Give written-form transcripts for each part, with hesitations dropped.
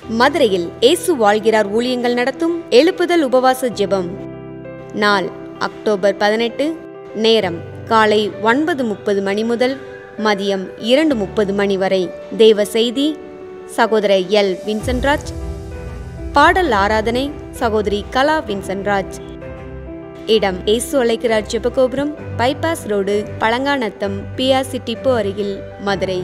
மதுரையில் இயேசு வாழ்கிறார் ஊழியங்கள் நடத்தும் எழுப்புதல் உபவாச ஜெபம். நாள் அக்டோபர் 18. நேரம் காலை 9:30 மணி முதல் மதியம் 2:30 மணி வரை. தேவ செய்தி சகோதரர் எல். வின்சென்ட்ராஜ். பாடல் ஆராதனை சகோதரி கலா வின்சென்ட்ராஜ். இடம் இயேசு அழைக்கிறார் Jebagopuram, bypass road, Palanganatham, PRC depot அருகில், மதுரை.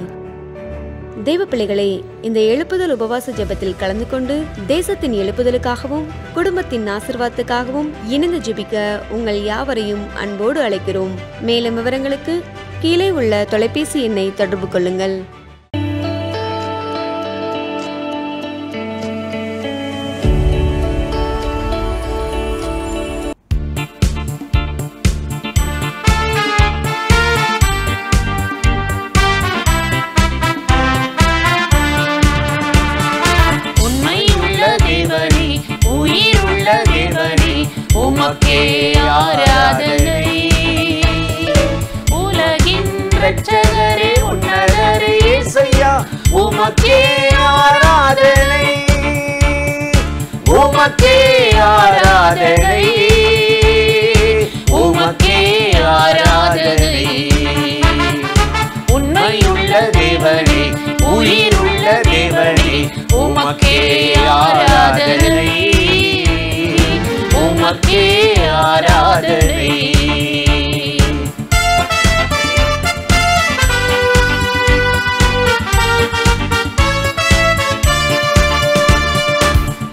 தேவ பிள்ளைகளே, இந்த எழுப்புதல் உபவாச ஜெபத்தில் கலந்து கொண்டு தேசத்தின் எழுப்புதலுக்காகவும் குடும்பத்தின் ஆசீர்வாதத்துக்காகவும் இணைந்து ஜெபிக்க உங்கள் யாவரையும் அன்போடு அழைக்கிறோம். மேலும் விவரங்களுக்கு கீழே உள்ள தொலைபேசி எண்ணை தொடர்பு கொள்ளுங்கள். உமக்கே ஆராதனை, உலகின் இரட்சகரே உன்னதரே இயேசுயா, உமக்கே ஆராதனை, உமக்கே ஆராதனை, உமக்கே ஆராதனை. உண்மையுள்ள தேவனே, உயிருள்ள தேவனே, உமக்கே ஆராதனை, உமக்கே ஆராதனை.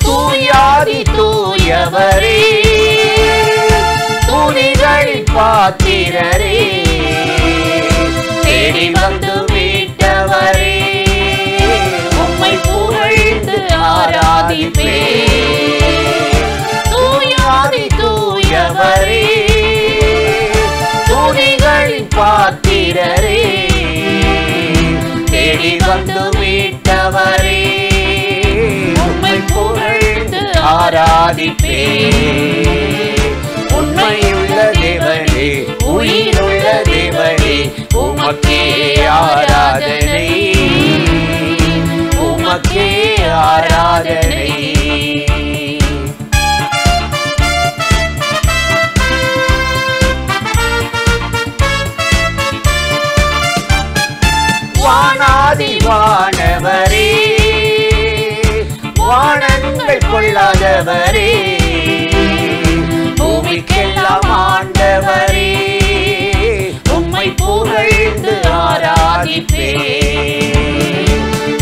தூயாதி தூயவரே, துணிகளின் பாத்திரரே, தேடி வந்து மீட்டவரே, உம்மை புகழ்ந்து ஆராதிப்பே. தூயவரே, துணிகளின் பாத்திரரே, தேடி வந்து மீட்டவரே, உம்மை புகழ்ந்து ஆராதிப்பே. உண்மையுள்ள தேவனே, உயிருள்ள தேவனே, உமக்கே ஆராதனை, உமக்கே ஆராதனை. வானாதி வானவரே, வானங்கள் கொள்ளாதவரே, பூமிக்கெல்லாம் ஆண்டவரே, உம்மை புகழ்ந்து ஆராதிப்பே.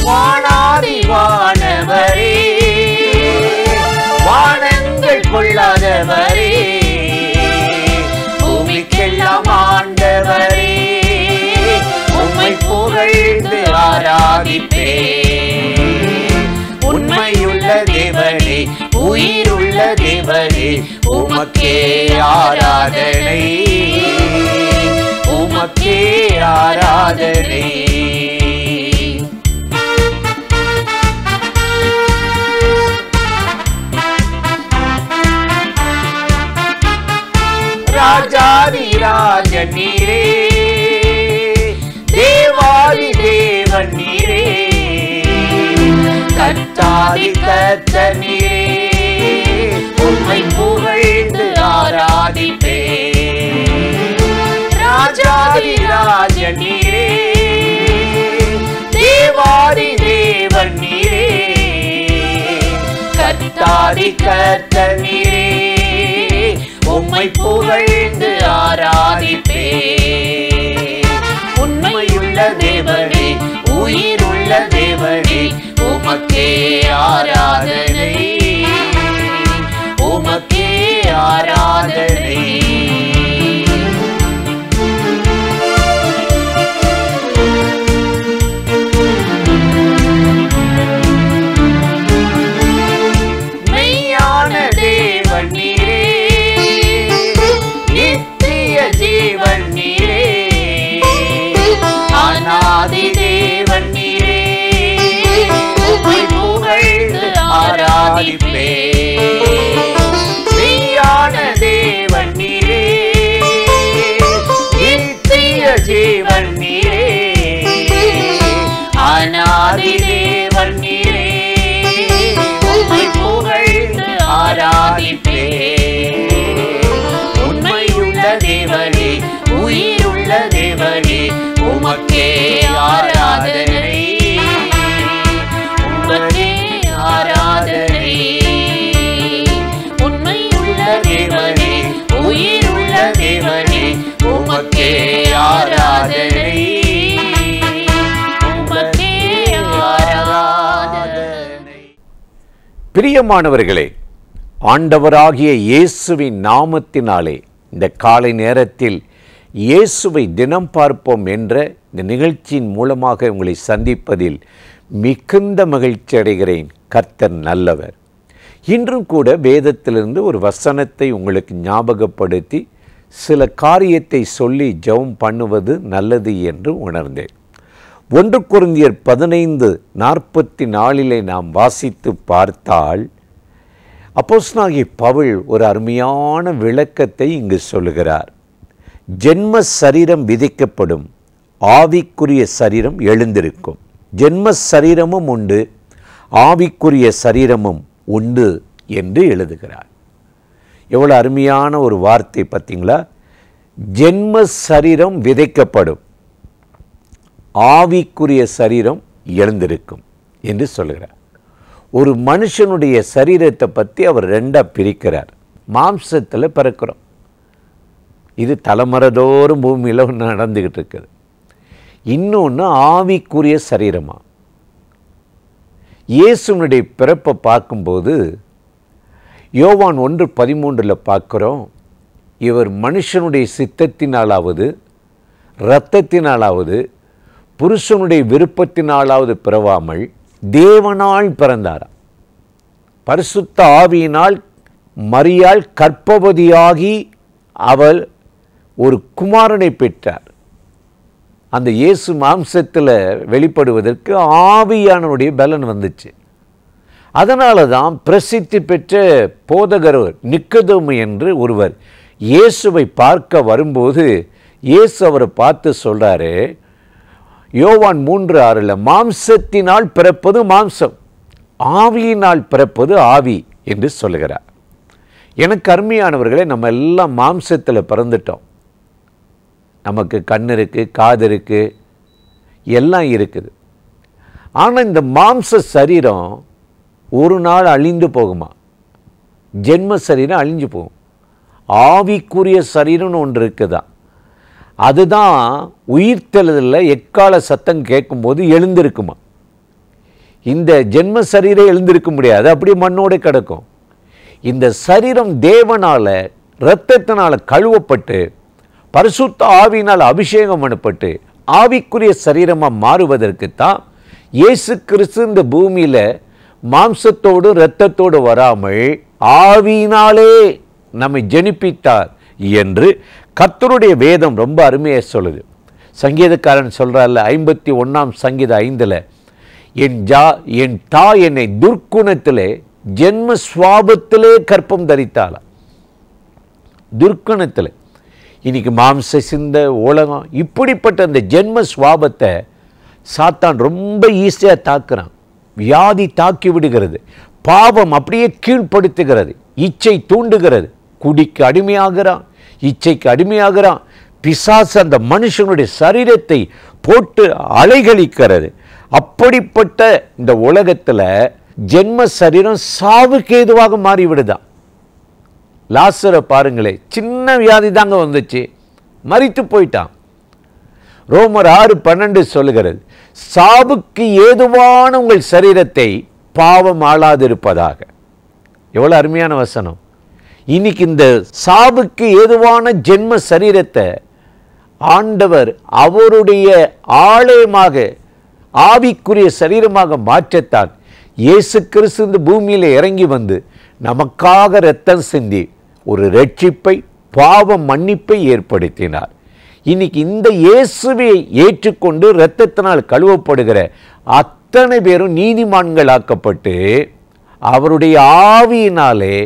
வானாதி வானவரே, வானங்கள் கொள்ளாதவரே, பூமிக்கெல்லாம் ஆண்டவரே, உம்மை புகழ்ந்து ஆராதிப்பே. உண்மையுள்ள தேவனே, உயிருள்ள தேவனே, உமக்கே ஆராதனை, உமக்கே ஆராதனை. ராஜாதி ராஜன் நீரே, தேவாதி தேவன் நீரே, கர்த்தாதி கர்த்தர் நீரே, உம்மை புகழ்ந்து ஆராதிப்பே. ராஜாதி ராஜன் நீரே, தேவாதி தேவன் நீரே, கர்த்தாதி கர்த்தர் நீரே, உம்மை புகழ்ந்து ஆராதிப்பே. உண்மையுள்ள தேவனே, உயிருள்ள தேவனே, உமக்கே ஆராதனை, உமக்கே ஆராதனை. மெய்யான தேவன் நீரே, நித்திய ஜீவன் நீரே, அநாதி தேவன் நீரே, உம்மை புகழ்ந்து ஆராதிப்பே. மெய்யான தேவன் நீரே, பிரியமானவர்களே, ஆண்டவராகிய இயேசுவின் நாமத்தினாலே இந்த காலை நேரத்தில் இயேசுவை தினம் பார்ப்போம் என்ற இந்த நிகழ்ச்சியின் மூலமாக உங்களை சந்திப்பதில் மிகுந்த மகிழ்ச்சி அடைகிறேன். கர்த்தர் நல்லவர். இன்றும் கூட வேதத்திலிருந்து ஒரு வசனத்தை உங்களுக்கு ஞாபகப்படுத்தி சில காரியத்தை சொல்லி ஜெபம் பண்ணுவது நல்லது என்று உணர்ந்தேன். 1 கொரிந்தியர் 15:44 நாம் வாசித்து பார்த்தால் அப்போஸ்தலனாகிய பவுல் ஒரு அருமையான விளக்கத்தை இங்கு சொல்லுகிறார். ஜென்ம சரீரம் விதிக்கப்படும், ஆவிக்குரிய சரீரம் எழுந்திருக்கும். ஜென்ம சரீரமும் உண்டு, ஆவிக்குரிய சரீரமும் உண்டு என்று எழுதுகிறார். எவ்வளோ அருமையான ஒரு வார்த்தை பார்த்தீங்களா? ஜென்ம சரீரம் விதைக்கப்படும், ஆவிக்குரிய சரீரம் எழுந்திருக்கும் என்று சொல்கிறார். ஒரு மனுஷனுடைய சரீரத்தை பற்றி அவர் ரெண்டாக பிரிக்கிறார். மாம்சத்தில் பிறக்கிறோம், இது தலைமுறைதோறும் பூமியில் நடந்துக்கிட்டு இருக்குது. இன்னொன்று ஆவிக்குரிய சரீரமாக. இயேசுனுடைய பிறப்பை பார்க்கும்போது யோவான் 1:13 பார்க்குறோம், இவர் மனுஷனுடைய சித்தத்தினாலாவது இரத்தத்தினாலாவது புருஷனுடைய விருப்பத்தினாலாவது பிறவாமல் தேவனால் பிறந்தாராம். பரிசுத்த ஆவியினால் மரியாள் கர்ப்பவதியாகி அவள் ஒரு குமாரனை பெற்றார். அந்த இயேசு மாம்சத்தில் வெளிப்படுவதற்கு ஆவியானவருடைய பலன் வந்துச்சு. அதனால தான் பிரசித்தி பெற்ற போதகர் நிக்கதேமு என்று ஒருவர் இயேசுவை பார்க்க வரும்போது இயேசு அவரை பார்த்து சொல்கிறாரு, யோவான் 3:6 மாம்சத்தினால் பிறப்பது மாம்சம், ஆவியினால் பிறப்பது ஆவி என்று சொல்லுகிறார். எனக்கு அருமையானவர்களே, நம்ம எல்லாம் மாம்சத்தில் பிறந்துட்டோம். நமக்கு கண் இருக்குது, காது இருக்குது, எல்லாம் இருக்குது. ஆனால் இந்த மாம்ச சரீரம் ஒரு நாள் அழிந்து போகுமா? ஜென்ம சரீரம் அழிஞ்சு போகும். ஆவிக்குரிய சரீரம்னு ஒன்று இருக்குதான், அதுதான் உயிர்த்தெழுதலில் எக்கால சத்தம் கேட்கும்போது எழுந்திருக்குமா. இந்த ஜென்ம சரீரம் எழுந்திருக்க முடியாது, அப்படியே மண்ணோடு கிடக்கும். இந்த சரீரம் தேவனால் இரத்தத்தினால் கழுவப்பட்டு பரிசுத்த ஆவியினால் அபிஷேகம் பண்ணப்பட்டு ஆவிக்குரிய சரீரமாக மாறுவதற்குத்தான் இயேசு கிறிஸ்து இந்த பூமியில் மாம்சத்தோடு இரத்தத்தோடு வராமல் ஆவியினாலே நம்மை ஜெனிப்பித்தார் என்று கர்த்தருடைய வேதம் ரொம்ப அருமையாக சொல்லுது. சங்கீதக்காரன் சொல்கிறார்ல, 51ஆம் சங்கீதம் 5 என் தாய் என்னை துர்க்குணத்திலே ஜென்ம சுவாபத்திலே கற்பம் தரித்தாளா. துர்க்குணத்தில் இன்னைக்கு மாம்ச சிந்த உலகம் இப்படிப்பட்ட அந்த ஜென்ம சுவாபத்தை சாத்தான் ரொம்ப ஈஸியாக தாக்குறான். வியாதி தாக்கி விடுகிறது, பாவம் அப்படியே கீழ்ப்படுத்துகிறது, இச்சை தூண்டுகிறது, குடிக்கு அடிமையாகிறான், இச்சைக்கு அடிமையாகிறான். பிசாசு அந்த மனுஷனுடைய சரீரத்தை போட்டு அலைகழிக்கிறது. அப்படிப்பட்ட இந்த உலகத்தில் ஜென்ம சரீரம் சாவுக்கு ஏதுவாக மாறிவிடுதான். லாசரை பாருங்களே, சின்ன வியாதி தாங்க வந்துச்சு, மரித்து போயிட்டான். ரோமர் 6:12 சொல்லுகிறது, சாவுக்கு ஏதுவான உங்கள் சரீரத்தை பாவம் ஆளாதிருப்பதாக. எவ்வளோ அருமையான வசனம். இன்னைக்கு இந்த சாவுக்கு ஏதுவான ஜென்ம சரீரத்தை ஆண்டவர் அவருடைய ஆலயமாக ஆவிக்குரிய சரீரமாக மாற்றத்தான் இயேசு கிறிஸ்து இந்த பூமியில் இறங்கி வந்து நமக்காக இரத்தம் சிந்தி ஒரு ரட்சிப்பை, பாவ மன்னிப்பை ஏற்படுத்தினார். இன்னைக்கு இந்த இயேசுவை ஏற்றுக்கொண்டு இரத்தத்தினால் கழுவப்படுகிற அத்தனை பேரும் நீதிமான்களாக்கப்பட்டு அவருடைய ஆவியினாலே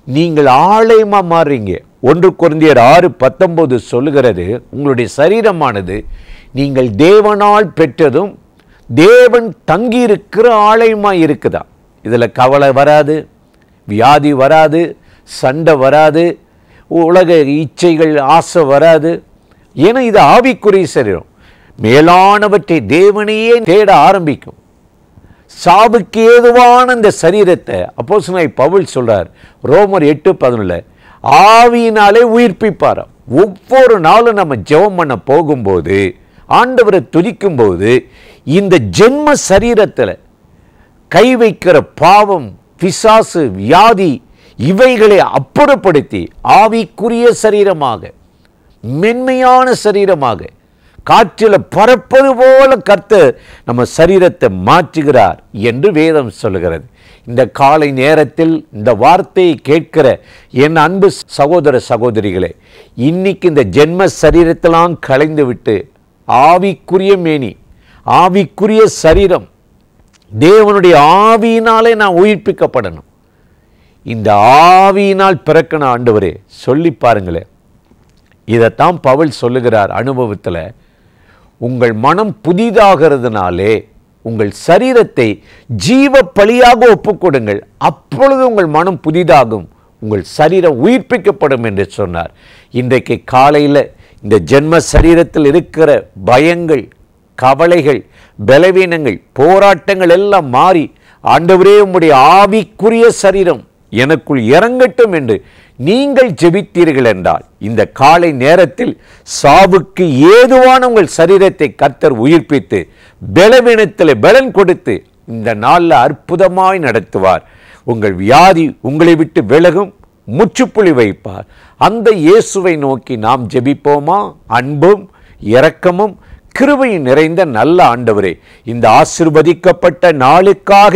நீங்கள் ஆலயமாக மாறுறீங்க. 1 கொரிந்தியர் 6:19 சொல்லுகிறது, உங்களுடைய சரீரமானது நீங்கள் தேவனால் பெற்றதும் தேவன் தங்கியிருக்கிற ஆலயமாக இருக்குதா. இதில் கவலை வராது, வியாதி வராது, சண்டை வராது, உலக இச்சைகள் ஆசை வராது. ஏன்னா இது ஆவிக்குரிய சரீரம். மேலானவற்றை தேவனையே தேட ஆரம்பிக்கும். சாவுக்கு ஏதுவான இந்த சரீரத்தை அப்போஸ்தலனாகிய பவுல் சொல்றார் ரோமர் 8:11 ஆவியினாலே உயிர்ப்பிப்பார். ஒவ்வொரு நாளும் நம்ம ஜெபம் பண்ண போகும்போது, ஆண்டவரை துதிக்கும் போது, இந்த ஜென்ம சரீரத்தில் கை வைக்கிற பாவம் பிசாசு, வியாதி இவைகளை அப்புறப்படுத்தி ஆவிக்குரிய சரீரமாக, மென்மையான சரீரமாக, காற்றில் பறப்பது போல கர்த்தர் நம்ம சரீரத்தை மாற்றுகிறார் என்று வேதம் சொல்லுகிறது. இந்த காலை நேரத்தில் இந்த வார்த்தையை கேட்கிற என் அன்பு சகோதர சகோதரிகளே, இன்னைக்கு இந்த ஜென்ம சரீரத்தெல்லாம் களைந்து விட்டு ஆவிக்குரிய மேனி, ஆவிக்குரிய சரீரம், தேவனுடைய ஆவியினாலே நான் உயிர்ப்பிக்கப்படணும். இந்த ஆவியினால் பிறக்கணும் ஆண்டவரே சொல்லி பாருங்களேன். இதைத்தான் பவுல் சொல்லுகிறார் அனுபவத்தில். உங்கள் மனம் புதிதாகிறதுனாலே உங்கள் சரீரத்தை ஜீவ பலியாக ஒப்புக்கொடுங்கள், அப்பொழுது உங்கள் மனம் புதிதாகும், உங்கள் சரீரம் உயிர்ப்பிக்கப்படும் என்று சொன்னார். இன்றைக்கு காலையில் இந்த ஜென்ம சரீரத்தில் இருக்கிற பயங்கள், கவலைகள், பலவீனங்கள், போராட்டங்கள் எல்லாம் மாறி ஆண்டவரே உம்முடைய ஆவிக்குரிய சரீரம் எனக்குள் இறங்கட்டும் என்று நீங்கள் ஜெபித்தீர்கள் என்றால், இந்த காலை நேரத்தில் சாவுக்கு ஏதுவான உங்கள் சரீரத்தை கர்த்தர் உயிர்ப்பித்து பலவீனத்தில் பலன் கொடுத்து இந்த நாளில் அற்புதமாய் நடத்துவார். உங்கள் வியாதி உங்களை விட்டு விலகும், முற்றுப்புள்ளி வைப்பார். அந்த இயேசுவை நோக்கி நாம் ஜெபிப்போமா? அன்பும் இரக்கமும் கிருபையும் நிறைந்த நல்ல ஆண்டவரே, இந்த ஆசீர்வதிக்கப்பட்ட நாளுக்காக,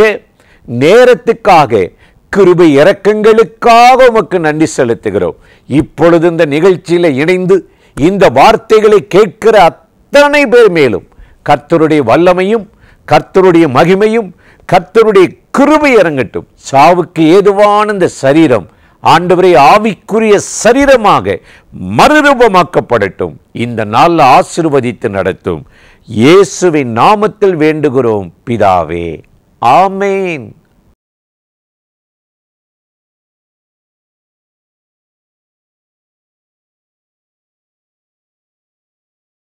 நேரத்துக்காக, கிருபை இரக்கங்களுக்காக உமக்கு நன்றி செலுத்துகிறோம். இப்பொழுது இந்த நிகழ்ச்சியில் இணைந்து இந்த வார்த்தைகளை கேட்கிற அத்தனை பேர் மேலும் கர்த்தருடைய வல்லமையும், கர்த்தருடைய மகிமையும், கர்த்தருடைய கிருபை இறங்கட்டும். சாவுக்கு ஏதுவான இந்த சரீரம் ஆண்டவரை ஆவிக்குரிய சரீரமாக மறுரூபமாக்கப்படட்டும். இந்த நாளில் ஆசீர்வதித்து நடத்தும். இயேசுவின் நாமத்தில் வேண்டுகிறோம் பிதாவே, ஆமேன்.